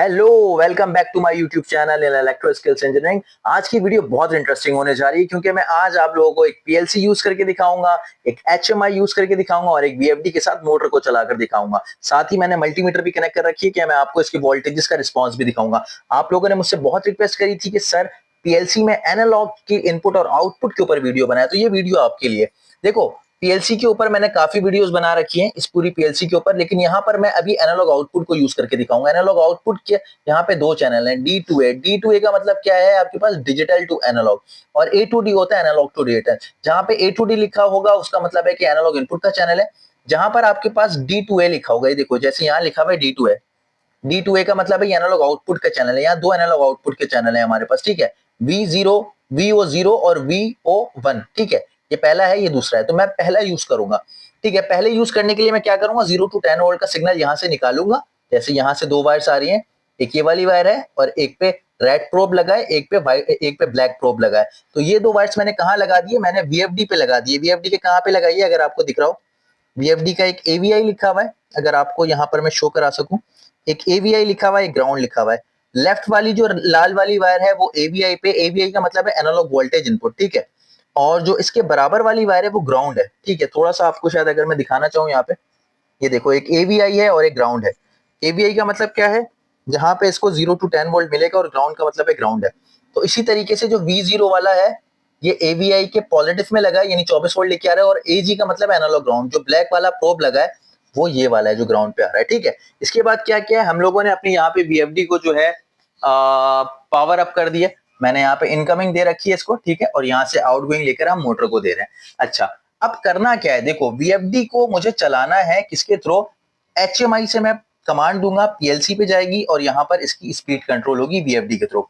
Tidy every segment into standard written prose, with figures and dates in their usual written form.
Hello, welcome back to my YouTube channel in electro skills engineering. आज की video बहुत interesting होने जा रही है क्योंकि मैं आज आप लोगों को एक पीएलसी यूज करके दिखाऊंगा, एक एचएमआई यूज करके दिखाऊंगा और एक वीएफडी के साथ मोटर को चलाकर दिखाऊंगा। साथ ही मैंने मल्टीमीटर भी कनेक्ट कर रखी है कि मैं आपको इसके वोल्टेजेस का रिस्पॉन्स भी दिखाऊंगा। आप लोगों ने मुझसे बहुत रिक्वेस्ट करी थी कि सर पीएलसी में एनालॉग की इनपुट और आउटपुट के ऊपर वीडियो बनाए, तो ये वीडियो आपके लिए। देखो, पीएलसी के ऊपर मैंने काफी वीडियोस बना रखी हैं इस पूरी पीएलसी के ऊपर, लेकिन यहाँ पर मैं अभी एनालॉग आउटपुट को यूज करके दिखाऊंगा। एनालॉग आउटपुट के यहाँ पे दो चैनल हैं, D2A। D2A का मतलब क्या है, आपके पास डिजिटल टू एनालॉग, और A2D होता है एनालॉग टू डिजिटल। जहां पे A2D लिखा होगा उसका मतलब है कि एनालॉग इनपुट का चैनल है। जहां पर आपके पास D2A लिखा होगा, ये देखो जैसे यहाँ लिखा हुआ है D2A। D2A का मतलब है एनालॉग आउटपुट का चैनल है। यहाँ दो एनालॉग आउटपुट के चैनल है हमारे पास, ठीक है। V0, VO0 और VO1, ठीक है। ये पहला है, ये दूसरा है, तो मैं पहला यूज करूंगा, ठीक है। पहले यूज करने के लिए मैं क्या करूंगा, 0 to 10 वोल्ट का सिग्नल यहाँ से निकालूंगा। जैसे यहाँ से दो वायर्स आ रही हैं, एक ये वाली वायर है और एक पे रेड प्रोब लगा है, एक पे ब्लैक प्रोब लगा है। तो ये दो वायर्स मैंने कहाँ लगा दिए, मैंने वीएफडी पे लगा दिए। वीएफडी के कहाँ पे लगाइए, अगर आपको दिख रहा हो, वीएफडी का एक एवीआई लिखा हुआ है, अगर आपको यहाँ पर मैं शो करा सकूं, एक एवीआई लिखा हुआ है, एक ग्राउंड लिखा हुआ है। लेफ्ट वाली जो लाल वाली वायर है वो एवीआई पे, एवीआई का मतलब है एनालॉग वोल्टेज इनपुट, ठीक है। और जो इसके बराबर वाली वायर है वो ग्राउंड है, ठीक है। थोड़ा सा आपको शायद अगर मैं दिखाना चाहूँ यहाँ पे, ये देखो एक एवीआई है और एक ग्राउंड है। एवीआई का मतलब क्या है, जहां पे इसको 0 to 10 वोल्ट मिलेगा, और ग्राउंड का मतलब है ग्राउंड है। तो इसी तरीके से जो V0 वाला है, ये एवीआई के पॉजिटिव में लगा है, यानी 24 वोल्ट लेके आ रहा है, और एजी का मतलब एनालॉग ग्राउंड। जो ब्लैक वाला प्रोब लगा है वो ये वाला है जो ग्राउंड पे आ रहा है, ठीक है। इसके बाद क्या किया है हम लोगों ने, अपने यहाँ पे वीएफडी को जो है पावर अप कर दिया। मैंने यहाँ पे इनकमिंग दे रखी है इसको, ठीक है, और यहाँ से आउटगोइंग लेकर हम मोटर को दे रहे हैं। अच्छा, अब करना क्या है, देखो वीएफडी को मुझे चलाना है किसके थ्रू, एचएमआई से मैं कमांड दूंगा, पीएलसी पे जाएगी और यहाँ पर इसकी स्पीड कंट्रोल होगी वीएफडी के थ्रू।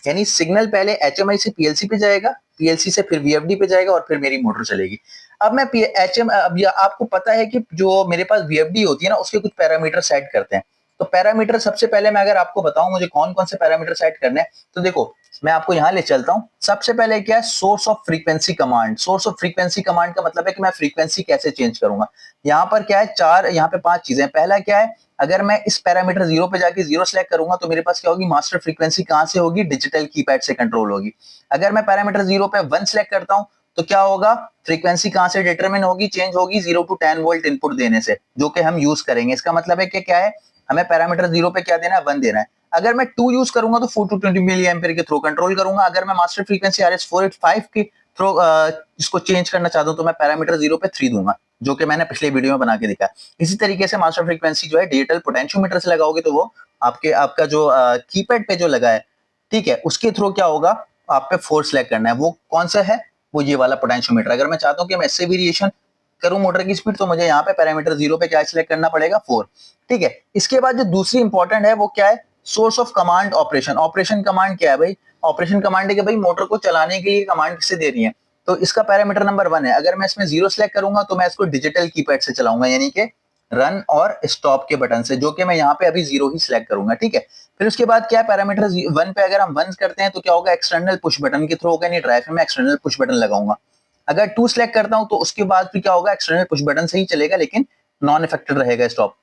यानी सिग्नल पहले एचएमआई से पीएलसी पे जाएगा, पीएलसी से फिर वीएफडी पे जाएगा और फिर मेरी मोटर चलेगी। अब मैं एचएम अब आपको पता है कि जो मेरे पास वीएफडी होती है ना, उसके कुछ पैरामीटर सेट करते हैं। तो पैरामीटर सबसे पहले मैं अगर आपको बताऊं मुझे कौन कौन से पैरामीटर सेट करने हैं, तो देखो मैं आपको यहां ले चलता हूं। सबसे पहले क्या है, source of frequency command. Source of frequency command का मतलब है कि मैं फ्रीक्वेंसी कैसे चेंज करूंगा। यहाँ पर क्या है, चार, यहाँ पे पांच चीजें। पहला क्या है, अगर मैं इस पैरामीटर 0 पे जाके 0 सेलेक्ट करूंगा तो मेरे पास क्या होगी, मास्टर फ्रीक्वेंसी कहां से होगी, डिजिटल कीपैड से कंट्रोल होगी। अगर मैं पैरामीटर 0 पे 1 सेलेक्ट करता हूं तो क्या होगा, फ्रीक्वेंसी कहां से डिटरमिन होगी, चेंज होगी 0 to 10 वोल्ट इनपुट देने से, जो कि हम यूज करेंगे। इसका मतलब है कि क्या है, हमें पैरामीटर 0 पे क्या देना है, 1 देना है। अगर मैं 2 यूज करूंगा तो 4 to 20 मिली एम्पियर के थ्रू कंट्रोल करूंगा। अगर मैं मास्टर फ्रीक्वेंसी RS485 की थ्रू इसको चेंज करना चाहता हूं तो मैं पैरामीटर 0 पे 3 दूंगा, जो कि मैंने पिछले वीडियो में बना के दिखाया। इसी तरीके से मास्टर फ्रीक्वेंसी जो है डिजिटल पोटेंशियोमीटर से लगाओगे तो वो आपका जो कीपैड पे जो लगा है, ठीक है, उसके थ्रू क्या होगा, आप पे फोर्स सेलेक्ट करना है। वो कौन सा है, वो ये वाला पोटेंशियोमीटर। अगर मैं चाहता हूं कि मैं इससे वेरिएशन करूं मोटर की स्पीड, तो मुझे यहाँ पे पैरामीटर 0 पे क्या सिलेक्ट करना पड़ेगा, 4, ठीक है। इसके बाद जो दूसरी इंपॉर्टेंट है वो क्या है, source of command operation. Operation command क्या है भाई, ऑपरेशन कमांड है कि भाई मोटर को चलाने के लिए कमांड किससे दे रही है। तो इसका पैरामीटर नंबर 1 है। अगर मैं इसमें 0 सेलेक्ट करूंगा तो मैं इसको डिजिटल कीपैड से चलाऊंगा, यानी कि रन और स्टॉप के बटन से, जो कि मैं यहाँ पे अभी 0 ही सिलेक्ट करूंगा, ठीक है। फिर उसके बाद क्या है, पैरामीटर 1 पे अगर हम 1 करते हैं तो क्या होगा, एक्सटर्नल पुश बटन के थ्रू होगा, यानी ड्राइव में एक्सटर्नल पुश बटन लगाऊंगा। अगर 2 सेलेक्ट करता हूं तो उसके बाद फिर क्या होगा, एक्सटर्नल पुश बटन से ही चलेगा, लेकिन नॉन इफेक्टेड रहेगा स्टॉप।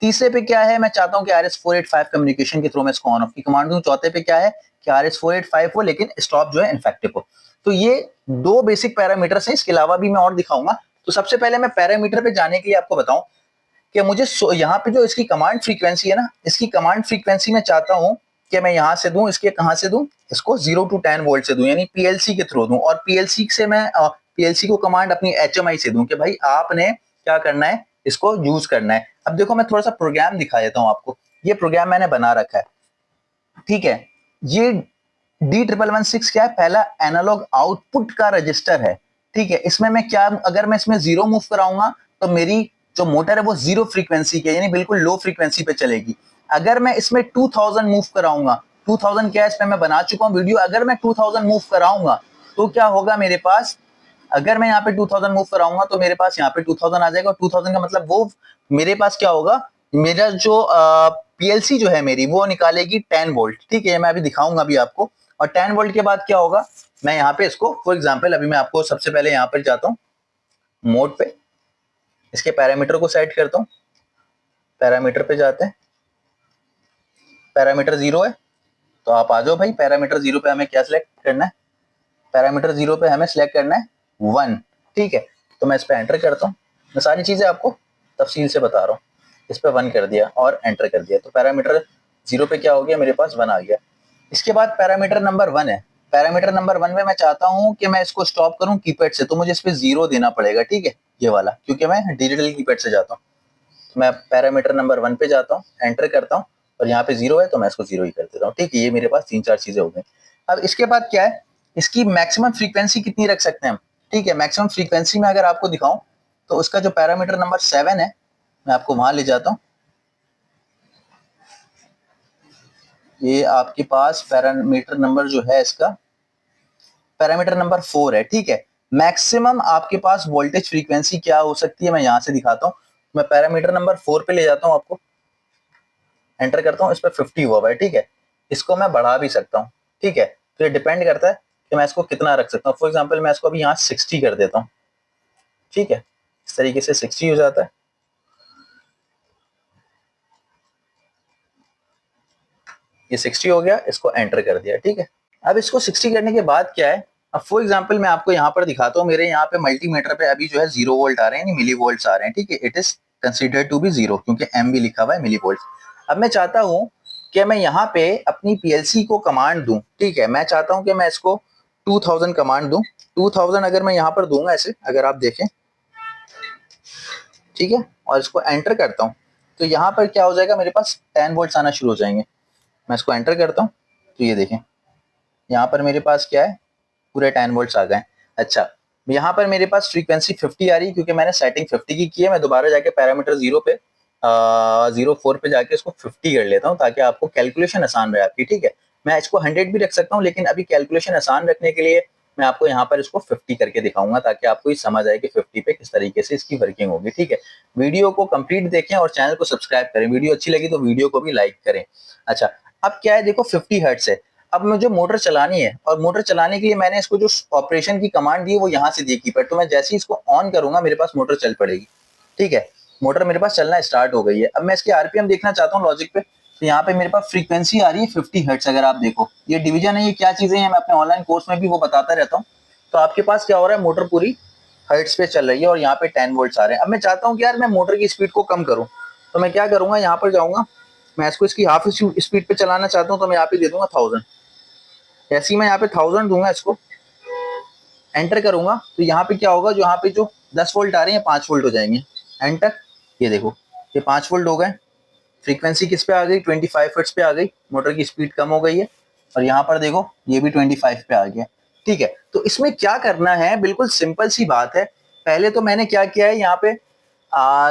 तीसरे पे क्या है, मैं चाहता हूं कि RS485 कम्युनिकेशन के थ्रू मैं इसको ऑन ऑफ की कमांड दूं। चौथे पे क्या है कि RS485 हो लेकिन स्टॉप जो है इफेक्टिव हो। तो ये दो बेसिक पैरामीटर्स हैं, इसके अलावा भी मैं और दिखाऊंगा। तो सबसे पहले मैं पैरामीटर पे जाने के लिए आपको बताऊं कि मुझे यहाँ पे जो इसकी कमांड फ्रीक्वेंसी है ना, इसकी कमांड फ्रीक्वेंसी मैं चाहता हूं कि मैं यहां से दूं, इसके कहां से दूं, इसको 0 to 10 वोल्ट से दूं, यानी पीएलसी के थ्रू दूं। और पीएलसी से मैं पीएलसी को कमांड अपनी एचएमआई से दूं कि भाई आपने क्या करना है, इसको यूज करना है। अब देखो मैं थोड़ा सा प्रोग्राम दिखा देता हूं आपको। ये प्रोग्राम मैंने बना रखा है, ठीक है। ये D1116 क्या है, पहला एनालॉग आउटपुट का रजिस्टर है, ठीक है। इसमें मैं क्या, अगर मैं इसमें 0 मूव कराऊंगा तो मेरी जो मोटर है वो 0 फ्रीक्वेंसी की, यानी बिल्कुल लो फ्रीक्वेंसी पे चलेगी। अगर मैं इसमें 2000 मूव कराऊंगा, 2000 क्या है, इस पे मैं बना चुका हूं वीडियो। अगर मैं 2000 मूव कराऊंगा तो क्या होगा मेरे पास, अगर मैं यहाँ पे 2000 मूव कराऊंगा तो मेरे पास यहाँ पे 2000 आ जाएगा। और 2000 का मतलब वो मेरे पास क्या होगा, मेरा जो पीएलसी जो है मेरी वो निकालेगी 10 वोल्ट, ठीक है। मैं अभी दिखाऊंगा अभी आपको। और 10 वोल्ट के बाद क्या होगा, मैं यहाँ पे इसको फॉर एग्जांपल अभी मैं आपको सबसे पहले यहाँ पर जाता हूँ मोड पे, इसके पैरामीटर को सेट करता हूँ। पैरामीटर पे जाते हैं, पैरामीटर 0 है, तो आप आ जाओ भाई। पैरामीटर 0 पे हमें क्या सिलेक्ट करना है, पैरामीटर 0 पे हमें सिलेक्ट करना है 1, ठीक है। तो मैं इस पे एंटर करता हूँ, मैं सारी चीजें आपको तफसील से बता रहा हूँ। इस पे 1 कर दिया और एंटर कर दिया, तो पैरामीटर 0 पे क्या हो गया, मेरे पास 1 आ गया। इसके बाद पैरामीटर नंबर 1 है, पैरामीटर नंबर 1 में मैं चाहता हूँ कि मैं इसको स्टॉप करूँ कीपैड से, तो मुझे इस पे 0 देना पड़ेगा, ठीक है, ये वाला, क्योंकि मैं डिजिटल कीपैड से जाता हूँ। तो मैं पैरामीटर नंबर 1 पे जाता हूँ, एंटर करता हूँ, और यहाँ पे 0 है तो मैं इसको 0 ही कर देता हूँ, ठीक है। ये मेरे पास 3-4 चीजें हो गई। अब इसके बाद क्या है, इसकी मैक्सिमम फ्रीक्वेंसी कितनी रख सकते हैं हम, ठीक है। मैक्सिमम फ्रीक्वेंसी में अगर आपको दिखाऊं तो उसका जो पैरामीटर नंबर 7 है, मैं आपको वहां ले जाता हूँ। ये आपके पास पैरामीटर नंबर जो है, इसका पैरामीटर नंबर 4 है, ठीक है। मैक्सिमम आपके पास वोल्टेज फ्रीक्वेंसी क्या हो सकती है, मैं यहां से दिखाता हूँ। मैं पैरामीटर नंबर 4 पे ले जाता हूँ आपको, एंटर करता हूँ, इस पर 50 हुआ है, ठीक है। इसको मैं बढ़ा भी सकता हूँ, ठीक है। तो ये डिपेंड करता है कि मैं इसको कितना रख सकता हूँ। फॉर एग्जाम्पल मैं इसको अभी यहाँ 60 कर देता हूँ, ठीक है। इस तरीके से 60 हो जाता है। ये 60 हो गया, इसको एंटर कर दिया, ठीक है। अब इसको 60 करने के बाद क्या है, अब फॉर एग्जाम्पल मैं आपको यहाँ पर दिखाता हूँ, मेरे यहाँ पे मल्टीमीटर पे अभी जो है 0 वोल्ट आ रहे हैं, मिली वोल्ट आ रहे हैं, ठीक है। It is consider to be 0, क्योंकि एम भी लिखा हुआ है मिली वोल्ट। अब मैं चाहता हूँ कि मैं यहाँ पे अपनी पीएलसी को कमांड दूं, ठीक है। मैं चाहता हूँ कि मैं इसको 2000 कमांड दूं। 2000 अगर मैं यहाँ पर दूंगा ऐसे, अगर आप देखें, ठीक है, और इसको एंटर करता हूँ, तो यहाँ पर क्या हो जाएगा, मेरे पास 10 वोल्ट आना शुरू हो जाएंगे। मैं इसको एंटर करता हूँ, तो ये देखें, यहाँ पर मेरे पास क्या है, पूरे 10 वोल्ट्स आ गए। अच्छा, यहाँ पर मेरे पास फ्रीक्वेंसी 50 आ रही है, क्योंकि मैंने सेटिंग 50 की है। मैं दोबारा जाके पैरामीटर 0 पे 04 पे जाके इसको 50 कर लेता हूँ, ताकि आपको कैलकुलेशन आसान रहे आपकी, ठीक है। मैं इसको 100 भी रख सकता हूँ, लेकिन अभी कैलकुलेशन आसान रखने के लिए मैं आपको यहाँ पर इसको 50 करके दिखाऊंगा, ताकि आपको ये समझ आए कि 50 पे किस तरीके से इसकी वर्किंग होगी, ठीक है। वीडियो को कंप्लीट देखें और चैनल को सब्सक्राइब करें। वीडियो अच्छी लगी तो वीडियो को भी लाइक करें। अच्छा, अब क्या है, देखो 50 हर्ट्ज है। अब मुझे मोटर चलानी है, और मोटर चलाने के लिए मैंने इसको जो ऑपरेशन की कमांड दी है वो यहाँ से दी कीपैड। तो मैं जैसे ही इसको ऑन करूंगा, मेरे पास मोटर चल पड़ेगी, ठीक है। मोटर मेरे पास चलना स्टार्ट हो गई है। अब मैं इसके आरपीएम देखना चाहता हूँ लॉजिक पे, तो यहाँ पे मेरे पास फ्रीक्वेंसी आ रही है 50 हर्ट्ज। अगर आप देखो, ये डिवीजन है, ये क्या चीजें हैं, मैं अपने ऑनलाइन कोर्स में भी वो बताता रहता हूँ। तो आपके पास क्या हो रहा है, मोटर पूरी हर्ट्ज पे चल रही है, और यहाँ पे 10 वोल्ट आ रहे हैं। अब मैं चाहता हूँ कि यार मैं मोटर की स्पीड को कम करूँ, तो मैं क्या करूंगा, यहाँ पर जाऊंगा, मैं इसको इसकी हाफ स्पीड पे चलाना चाहता हूँ, तो मैं यहाँ पे दे दूंगा 1000। जैसे ही मैं यहाँ पे 1000 दूंगा, इसको एंटर करूंगा, तो यहाँ पे क्या होगा, जो यहाँ पे जो 10 वोल्ट आ रहे हैं 5 वोल्ट हो जाएंगे। एंटर, ये देखो, ये 5 वोल्ट हो गए। फ्रीक्वेंसी किस पे आ गई, 25 हर्ट्ज पे आ गई। मोटर की स्पीड कम हो गई है, और यहाँ पर देखो ये भी 25 पे आ गया, ठीक है। तो इसमें क्या करना है, बिल्कुल सिंपल सी बात है। पहले तो मैंने क्या किया है, यहाँ पे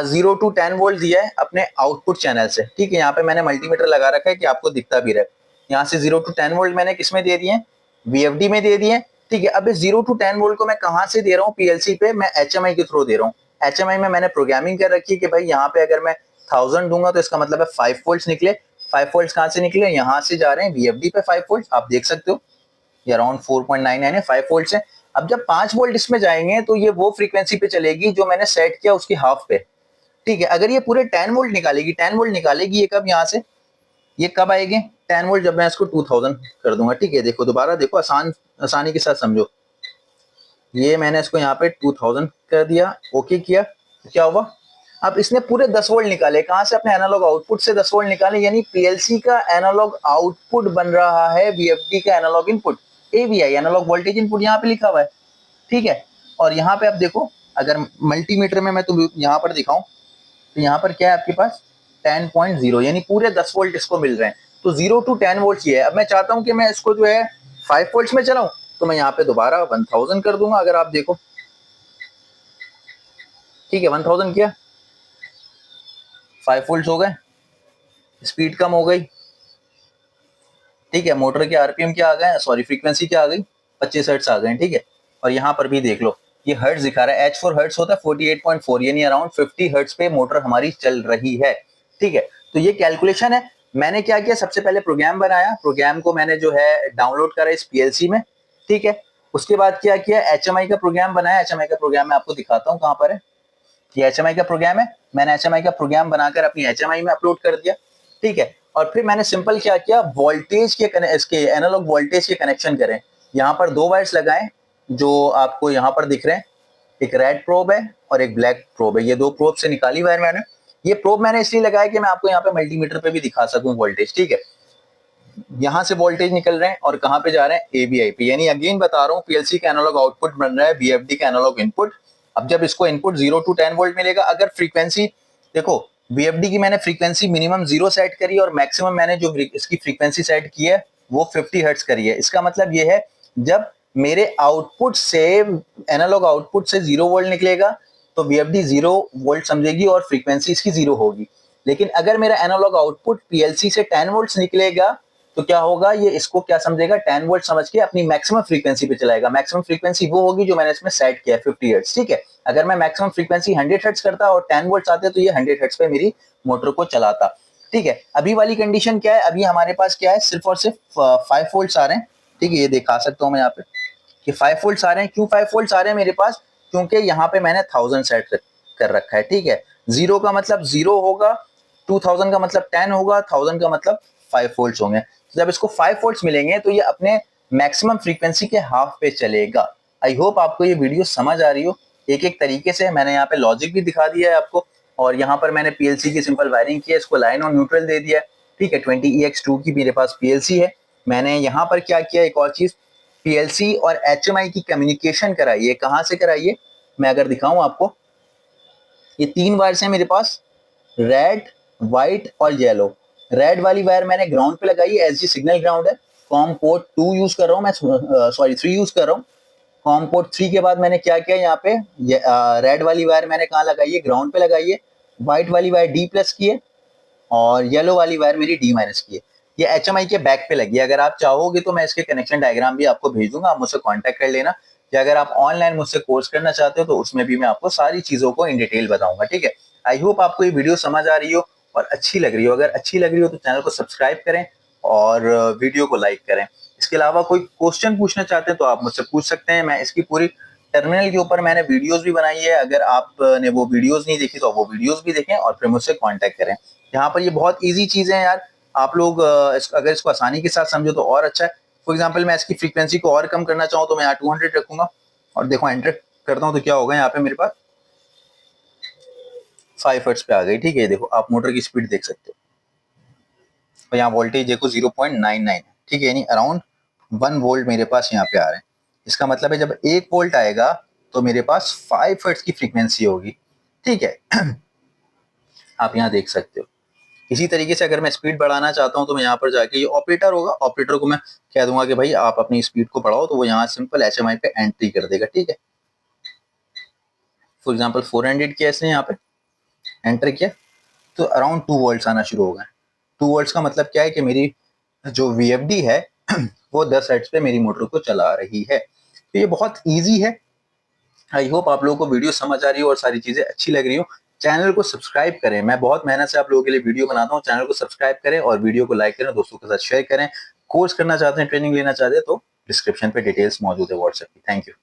0 to 10 वोल्ट दिया है अपने आउटपुट चैनल से, ठीक है। यहाँ पे मैंने मल्टीमीटर लगा रखा है कि आपको दिखता भी रहे। यहाँ से 0 to 10 वोल्ट मैंने किसमें दे दिए, वीएफडी में दे दिए, ठीक है। अब इस 0 to 10 वोल्ट को मैं कहाँ से दे रहा हूँ, पीएलसी पे मैं एचएमआई के थ्रू दे रहा हूँ। एचएमआई में मैंने प्रोग्रामिंग कर रखी है कि भाई यहाँ पे अगर मैं 1000 दूंगा तो इसका मतलब है 5 वोल्ट निकले। 5 वोल्ट कहाँ से निकले, यहाँ से जा रहे हैं वीएफडी पे 5 वोल्ट, आप देख सकते हो ये अराउंड 4.99 है, 5 वोल्ट है। अब जब 5 वोल्ट इसमें जाएंगे तो ये वो फ्रीक्वेंसी पे चलेगी जो मैंने सेट किया उसकी हाफ पे, ठीक है। अगर ये पूरे 10 वोल्ट निकालेगी, 10 वोल्ट निकालेगी, ये कब, यहाँ से ये कब आएंगे 10 वोल्ट, जब मैं इसको 2000 कर दूंगा, ठीक है। देखो दोबारा देखो, आसानी के साथ समझो। ये मैंने इसको यहाँ पे 2000 कर दिया, ओके किया, तो क्या हुआ, अब इसने पूरे 10 वोल्ट निकाले। कहां से, अपने एनालॉग आउटपुट से 10 वोल्ट निकाले, यानी पीएलसी का एनालॉग आउटपुट बन रहा है वीएफडी का analogue input, AVI analogue voltage input यहाँ पे लिखा हुआ है, ठीक है। और यहाँ पे आप देखो, अगर मल्टीमीटर में मैं तो यहाँ पर दिखाऊं, तो यहाँ पर क्या है आपके पास 10.0, यानी पूरे 10 वोल्ट इसको मिल रहे हैं। तो 0 to 10 वोल्ट ये है। अब मैं चाहता हूं कि मैं इसको जो है 5 वोल्ट में चलाऊं, तो मैं यहाँ पे दोबारा 1000 कर दूंगा। अगर आप देखो, ठीक है, 1000 किया, 5 वोल्ट हो गए, स्पीड कम हो गई, ठीक है। मोटर के आरपीएम क्या आ गए, सॉरी फ्रीक्वेंसी क्या आ गई, 25 हर्ट्ज आ गए, ठीक है। और यहाँ पर भी देख लो, ये हर्ट्ज दिखा रहा है, H4 हर्ट्ज होता है 48.4, यानी अराउंड 50 हर्ट्ज पे मोटर हमारी चल रही है, ठीक है। तो ये कैलकुलेशन है। मैंने क्या किया, सबसे पहले प्रोग्राम बनाया, प्रोग्राम को मैंने जो है डाउनलोड करा इस पीएलसी में, ठीक है। उसके बाद क्या किया, एचएमआई का प्रोग्राम बनाया। एचएमआई का प्रोग्राम मैं आपको दिखाता हूँ कहाँ पर है, ये एचएमआई का प्रोग्राम है। मैंने एचएमआई का प्रोग्राम बनाकर अपनी एचएमआई में अपलोड कर दिया, ठीक है। और फिर मैंने सिंपल क्या किया, वोल्टेज के इसके एनालॉग वोल्टेज के कनेक्शन करें। यहाँ पर 2 वायर्स लगाएं जो आपको यहाँ पर दिख रहे हैं, एक रेड प्रोब है और एक ब्लैक प्रोब है। ये 2 प्रोब से निकाली वायर मैंने। ये प्रोब मैंने इसलिए लगाया कि मैं आपको यहाँ पे मल्टीमीटर पे भी दिखा सकूं वोल्टेज, ठीक है। यहाँ से वोल्टेज निकल रहे हैं और कहाँ पे जा रहे हैं, एबीआई पे। यानी अगेन बता रहा हूँ, पीएलसी का एनालॉग आउटपुट बन रहा है बीएफडी का एनालॉग इनपुट। अब जब इसको इनपुट 0 to 10 वोल्ट मिलेगा, अगर फ्रीक्वेंसी देखो, बीएफडी की मैंने फ्रीक्वेंसी मिनिमम 0 सेट करी और मैक्सिमम मैंने जो इसकी फ्रीक्वेंसी सेट की है वो 50 हर्ट्ज करी है। इसका मतलब ये है, जब मेरे आउटपुट से एनालॉग आउटपुट से 0 वोल्ट निकलेगा तो बीएफडी 0 वोल्ट समझेगी और फ्रीक्वेंसी इसकी 0 होगी। लेकिन अगर मेरा एनालॉग आउटपुट पीएलसी से 10 वोल्ट निकलेगा तो क्या होगा, ये इसको क्या समझेगा, 10 वोल्ट समझ के अपनी मैक्सिमम फ्रीक्वेंसी पे चलाएगा। मैक्सिमम फ्रीक्वेंसी वो होगी जो मैंने इसमें सेट किया है, 50 हर्ट्ज, ठीक है। अगर मैं मैक्सिमम फ्रीक्वेंसी 100 हर्ट्ज करता और 10 वोल्ट आते तो ये 100 हर्ट्ज पे मेरी मोटर को चलाता, ठीक है। अभी वाली कंडीशन क्या है, अभी हमारे पास क्या है, सिर्फ और सिर्फ 5 वोल्ट आ रहे हैं, ठीक है। ये दिखा सकता हूँ मैं यहाँ पे कि 5 वोल्ट आ रहे हैं। क्यों 5 वोल्ट आ रहे हैं मेरे पास, क्योंकि यहाँ पे मैंने 1000 सेट कर रखा है, ठीक है। 0 का मतलब 0 होगा, 2000 का मतलब 10 होगा, 1000 का मतलब 5 वोल्ट होंगे। जब इसको 5 वोल्ट मिलेंगे तो ये अपने मैक्सिमम फ्रीक्वेंसी के हाफ पे चलेगा। आई होप आपको ये वीडियो समझ आ रही हो। एक एक तरीके से मैंने यहाँ पे लॉजिक भी दिखा दिया है आपको, और यहाँ पर मैंने पीएलसी की सिंपल वायरिंग की है, इसको लाइन और न्यूट्रल दे दिया है, ठीक है। 20EX2 की मेरे पास पीएलसी है। मैंने यहाँ पर क्या किया, एक और चीज, पीएलसी और एचएमआई की कम्युनिकेशन कराई है। कहाँ से कराई है, मैं अगर दिखाऊं आपको, ये 3 वायर्स हैं मेरे पास, रेड, व्हाइट और येलो। रेड वाली वायर मैंने ग्राउंड पे लगाई है, एसजी सिग्नल ग्राउंड है। कॉम पोर्ट 2 यूज कर रहा हूँ मैं, सॉरी 3 यूज कर रहा हूँ। कॉम पोर्ट 3 के बाद मैंने क्या किया, यहाँ पे रेड वाली वायर मैंने कहाँ लगाई है, ग्राउंड पे लगाई है। व्हाइट वाली वायर डी प्लस की है और येलो वाली वायर मेरी डी माइनस की है। ये एचएमआई के बैक पे लगी है। अगर आप चाहोगे तो मैं इसके कनेक्शन डायग्राम भी आपको भेज दूंगा, आप मुझसे कांटेक्ट कर लेना। या अगर आप ऑनलाइन मुझसे कोर्स करना चाहते हो तो उसमें भी मैं आपको सारी चीजों को इन डिटेल बताऊंगा, ठीक है। आई होप आपको ये वीडियो समझ आ रही हो और अच्छी लग रही हो। अगर अच्छी लग रही हो तो चैनल को सब्सक्राइब करें और वीडियो को लाइक करें। इसके अलावा कोई क्वेश्चन पूछना चाहते हैं तो आप मुझसे पूछ सकते हैं। मैं इसकी पूरी टर्मिनल के ऊपर मैंने वीडियोस भी बनाई है, अगर आपने वो वीडियोस नहीं देखी तो आप वो वीडियोस भी देखें और फिर मुझसे कांटेक्ट करें। यहाँ पर ये बहुत इजी चीजें हैं यार, आप लोग अगर इसको आसानी के साथ समझो तो और अच्छा है। फॉर एग्जांपल मैं इसकी फ्रीक्वेंसी को और कम करना चाहूँ तो मैं यहाँ 200 रखूंगा और देखो एंटर करता हूँ तो क्या होगा, यहाँ पे मेरे पास 5 हर्ट्ज पे आ गई, ठीक है। देखो आप मोटर की स्पीड देख सकते हो और यहाँ वोल्टेज देखो 0.99 है, ठीक है। यानी अराउंड 1 वोल्ट मेरे पास यहाँ पे आ रहे हैं। इसका मतलब है जब 1 वोल्ट आएगा तो मेरे पास 5 हर्ट्ज की फ्रीक्वेंसी होगी, ठीक है। आप यहाँ देख सकते हो। इसी तरीके से अगर मैं स्पीड बढ़ाना चाहता हूँ तो मैं यहाँ पर जाके, ये ऑपरेटर होगा, ऑपरेटर को मैं कह दूंगा कि भाई आप अपनी स्पीड को बढ़ाओ, तो वो यहाँ सिंपल एचएमआई पे एंट्री कर देगा, ठीक है। फॉर एग्जांपल 400 किया इसने, यहाँ पे एंटर किया तो अराउंड 2 वोल्ट्स आना शुरू हो गए। 2 वोल्ट्स का मतलब क्या है कि मेरी जो वीएफडी है वो 10 हर्ट्ज पे मेरी मोटर को चला रही है। तो ये बहुत ईजी है। आई होप आप लोगों को वीडियो समझ आ रही हो और सारी चीजें अच्छी लग रही हो। चैनल को सब्सक्राइब करें, मैं बहुत मेहनत से आप लोगों के लिए वीडियो बनाता हूँ। चैनल को सब्सक्राइब करें और वीडियो को लाइक करें, दोस्तों के साथ शेयर करें। कोर्स करना चाहते हैं, ट्रेनिंग लेना चाहते हैं तो डिस्क्रिप्शन पे डिटेल्स मौजूद है व्हाट्सएप की। Thank you.